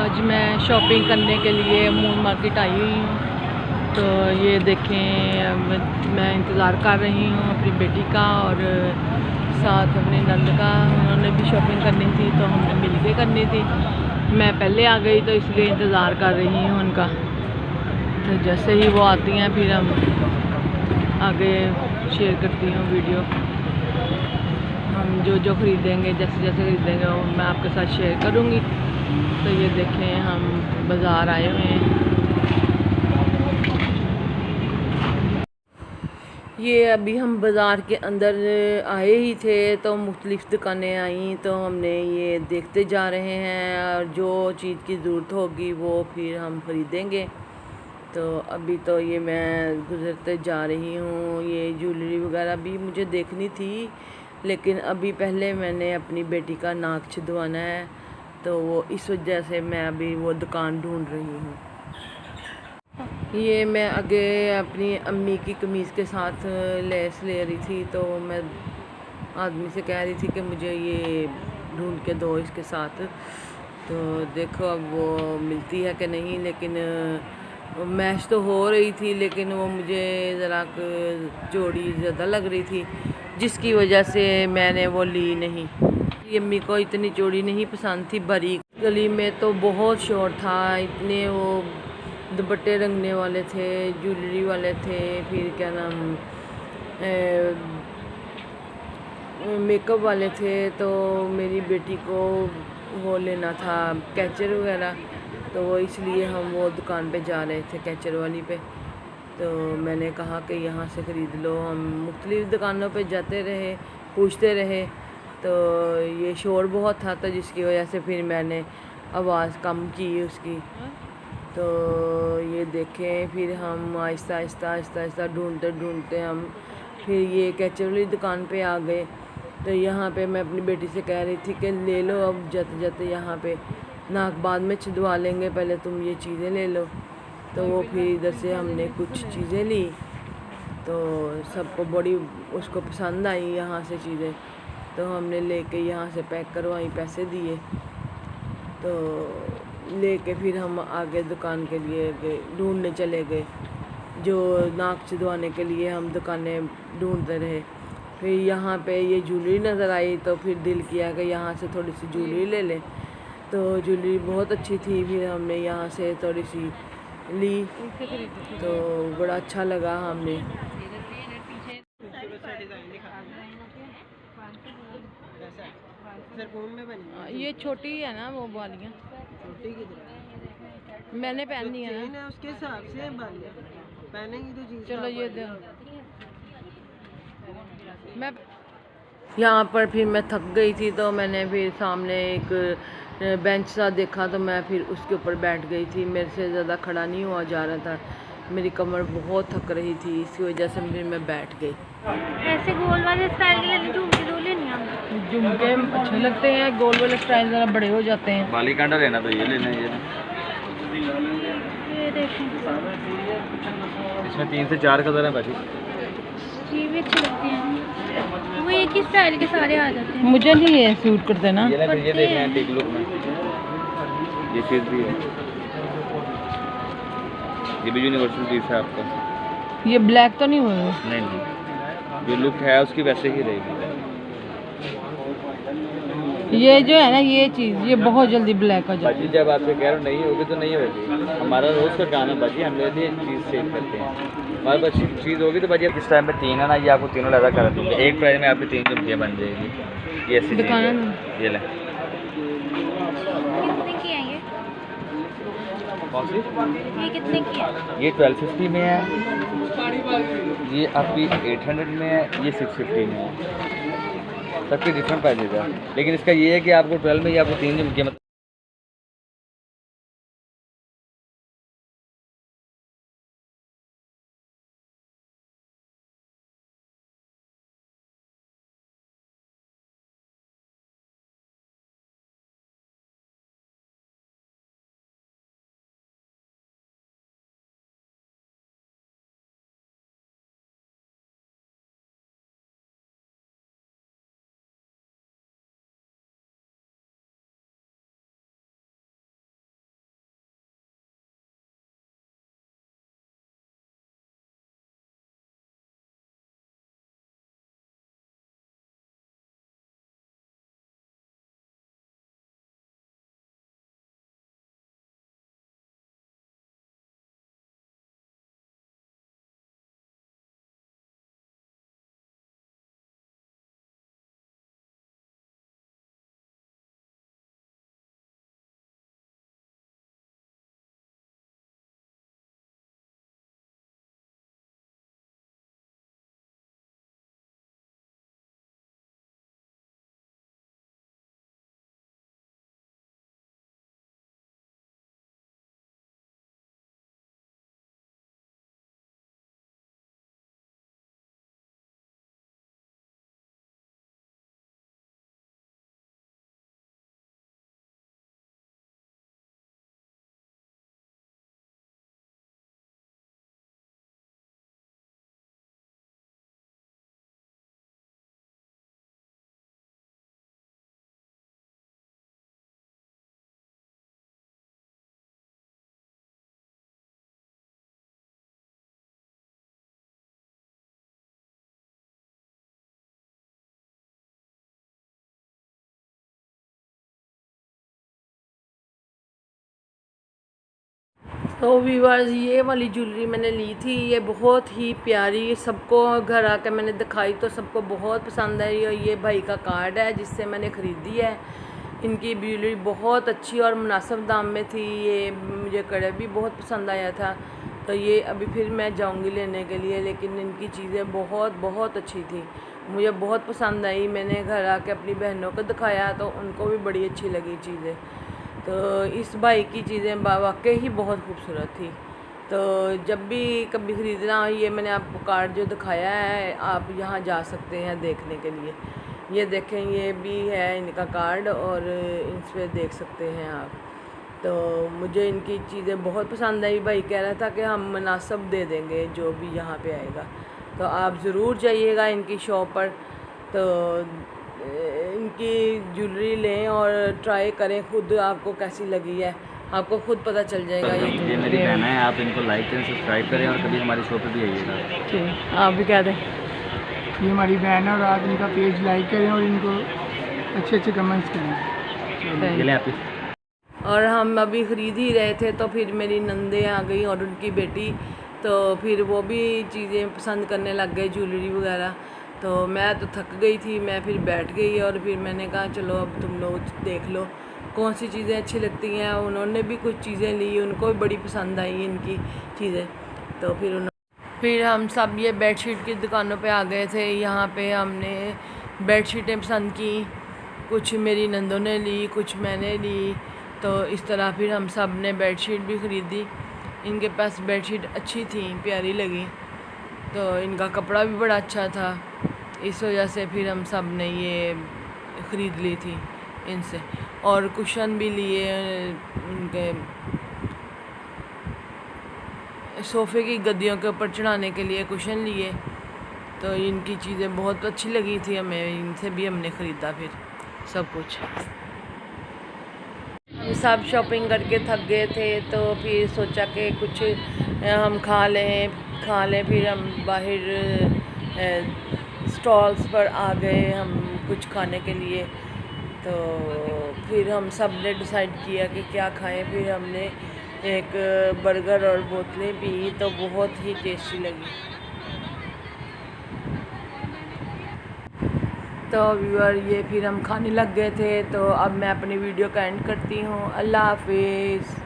आज मैं शॉपिंग करने के लिए मून मार्केट आई हुई हूँ। तो ये देखें, मैं इंतज़ार कर रही हूँ अपनी बेटी का और साथ अपनी नंद का। उन्होंने भी शॉपिंग करनी थी तो हमने मिल के करनी थी। मैं पहले आ गई तो इसलिए इंतज़ार कर रही हूँ उनका। तो जैसे ही वो आती हैं फिर हम आगे शेयर करती हूँ वीडियो। हम जो जो ख़रीदेंगे, जैसे जैसे ख़रीदेंगे वो मैं आपके साथ शेयर करूँगी। तो ये देखें, हम बाज़ार आए हुए हैं। ये अभी हम बाज़ार के अंदर आए ही थे तो मुख्तलिफ़ दुकानें आई, तो हमने ये देखते जा रहे हैं और जो चीज़ की ज़रूरत होगी वो फिर हम ख़रीदेंगे। तो अभी तो ये मैं गुज़रते जा रही हूँ। ये ज्वेलरी वगैरह भी मुझे देखनी थी, लेकिन अभी पहले मैंने अपनी बेटी का नाक छिदवाना है, तो वो इस वजह से मैं अभी वो दुकान ढूंढ रही हूँ। ये मैं आगे अपनी अम्मी की कमीज़ के साथ लेस ले रही थी, तो मैं आदमी से कह रही थी कि मुझे ये ढूंढ के दो इसके साथ। तो देखो अब वो मिलती है कि नहीं, लेकिन मैच तो हो रही थी, लेकिन वो मुझे ज़रा जोड़ी ज़्यादा लग रही थी, जिसकी वजह से मैंने वो ली नहीं। अम्मी को इतनी चौड़ी नहीं पसंद थी, बारीक। गली में तो बहुत शोर था, इतने वो दुपट्टे रंगने वाले थे, ज्वेलरी वाले थे, फिर क्या नाम मेकअप वाले थे। तो मेरी बेटी को वो लेना था कैचर वगैरह, तो वो इसलिए हम वो दुकान पे जा रहे थे, कैचर वाली पे। तो मैंने कहा कि यहाँ से ख़रीद लो। हम मुख्तलिफ़ दुकानों पे जाते रहे, पूछते रहे, तो ये शोर बहुत था, तो जिसकी वजह से फिर मैंने आवाज़ कम की उसकी। तो ये देखें, फिर हम आहिस्ता आहिस्ता ढूंढते ढूंढते हम फिर ये कैचर वाली दुकान पे आ गए। तो यहाँ पे मैं अपनी बेटी से कह रही थी कि ले लो, अब जाते जाते यहाँ पे नाक बाद में छिदवा लेंगे, पहले तुम ये चीज़ें ले लो। तो वो फिर इधर से हमने कुछ चीज़ें ली, तो सबको बड़ी उसको पसंद आई यहाँ से चीज़ें, तो हमने लेके यहाँ से पैक करवाई, पैसे दिए, तो लेके फिर हम आगे दुकान के लिए गए, ढूंढने चले गए। जो नाक छिदवाने के लिए हम दुकानें ढूंढते रहे। फिर यहाँ पे ये ज्वेलरी नज़र आई, तो फिर दिल किया कि यहाँ से थोड़ी सी ज्वेलरी ले लें। तो ज्वेलरी बहुत अच्छी थी, फिर हमने यहाँ से थोड़ी सी ली, तो बड़ा अच्छा लगा हमने। ये छोटी है ना वो बालियाँ, छोटी की मैंने पहननी है ना, उसके हिसाब से बालियाँ पहनेंगी तो चीज़। चलो ये दे। मैं यहाँ पर फिर मैं थक गई थी, तो मैंने फिर सामने एक बेंच सा देखा, तो मैं फिर उसके ऊपर बैठ गई थी। मेरे से ज़्यादा खड़ा नहीं हुआ जा रहा था, मेरी कमर बहुत थक रही थी, इसकी वजह से फिर मैं बैठ गई। ऐसे गोल वाले स्टाइल के झुमके दो लेने हैं। झुमके अच्छे लगते हैं, गोल वाले स्टाइल ज़रा बड़े हो जाते हैं। बाली कांटा लेना तो ये लेना है। ये देखें, इसमें 3 से 4 कलर हैं बाकी। ये भी अच्छे लगते हैं, वो एक ही स्टाइल के सारे आ जाते हैं। मुझे नहीं ये सूट करते ना। ये देख रहे हैं टिक लुक में, ये चीज़ भी है, ये भी यूनिवर्सल पीस है आपका। ये ब्लैक तो नहीं हुआ? नहीं, जो लुक है उसकी वैसे ही रहेगी। ये जो है ना, ये चीज़ ये बहुत जल्दी ब्लैक हो जाती है। जब आपसे कह रहे नहीं होगी तो नहीं होगी, हमारा रोज़ का काम है बाजी, हम लोग ये चीज़ सेल करते हैं। हमारे पास चीज़ होगी तो बाजी अब इस टाइम पे 3 है ना, ये आपको तीनों लगा कर दूँगा, एक प्राइस में आपकी 3 झुमकियाँ बन जाएगी। ये ऐसी चीज़ है, ये लें। कितने की है ये? कौन सी? ये कितने की है? ये 1250 में है, ये आपकी 800 में है, ये 650 में है। सबके डिफरेंट प्राइजेज है, लेकिन इसका ये है कि आपको 12 में ये आपको 3 झुमकियाँ तो व्यूअर्स ये वाली ज्वेलरी मैंने ली थी, ये बहुत ही प्यारी, सबको घर आकर मैंने दिखाई तो सबको बहुत पसंद आई। और ये भाई का कार्ड है जिससे मैंने ख़रीदी है। इनकी ज्वेलरी बहुत अच्छी और मुनासिब दाम में थी। ये मुझे कड़ा भी बहुत पसंद आया था, तो ये अभी फिर मैं जाऊंगी लेने के लिए। लेकिन इनकी चीज़ें बहुत बहुत अच्छी थी, मुझे बहुत पसंद आई। मैंने घर आके अपनी बहनों को दिखाया तो उनको भी बड़ी अच्छी लगी चीज़ें। तो इस भाई की चीज़ें वाकई ही बहुत खूबसूरत थी। तो जब भी कभी ख़रीदना, ये मैंने आपको कार्ड जो दिखाया है, आप यहाँ जा सकते हैं देखने के लिए। ये देखें, ये भी है इनका कार्ड और इस पर देख सकते हैं आप। तो मुझे इनकी चीज़ें बहुत पसंद आई। भाई कह रहा था कि हम मुनासिब दे देंगे जो भी यहाँ पे आएगा, तो आप ज़रूर जाइएगा इनकी शॉप पर। तो इनकी ज्वेलरी लें और ट्राई करें खुद, आपको कैसी लगी है आपको खुद पता चल जाएगा। ये मेरी बहन है, आप इनको लाइक करें, सब्सक्राइब करें और कभी हमारी शॉप पे भी आइएगा। ठीक, आप भी कह दें। ये हमारी बहन है और आप इनका पेज लाइक करें और इनको अच्छे अच्छे कमेंट्स करें। ये लें आप। और हम अभी ख़रीद ही रहे थे तो फिर मेरी नंदे आ गई और उनकी बेटी, तो फिर वो भी चीज़ें पसंद करने लग गए, ज्वेलरी वगैरह। तो मैं तो थक गई थी, मैं फिर बैठ गई और फिर मैंने कहा चलो अब तुम लोग देख लो कौन सी चीज़ें अच्छी लगती हैं। उन्होंने भी कुछ चीज़ें ली, उनको भी बड़ी पसंद आई इनकी चीज़ें। तो फिर हम सब ये बेडशीट की दुकानों पे आ गए थे। यहाँ पे हमने बेडशीटें पसंद की, कुछ मेरी नंदों ने ली, कुछ मैंने ली। तो इस तरह फिर हम सब ने बेडशीट भी ख़रीदी। इनके पास बेडशीट अच्छी थी, प्यारी लगी, तो इनका कपड़ा भी बड़ा अच्छा था। इस वजह से फिर हम सब ने ये ख़रीद ली थी इनसे। और कुशन भी लिए, उनके सोफ़े की गद्दियों के ऊपर चढ़ाने के लिए कुशन लिए। तो इनकी चीज़ें बहुत अच्छी लगी थी हमें, इनसे भी हमने ख़रीदा फिर सब कुछ। हम सब शॉपिंग करके थक गए थे तो फिर सोचा कि कुछ हम खा लें। फिर हम बाहर स्टॉल्स पर आ गए हम कुछ खाने के लिए। तो फिर हम सब ने डिसाइड किया कि क्या खाएं। फिर हमने एक बर्गर और बोतलें पी, तो बहुत ही टेस्टी लगी। तो व्यूअर ये फिर हम खाने लग गए थे। तो अब मैं अपनी वीडियो का एंड करती हूँ। अल्लाह हाफिज़।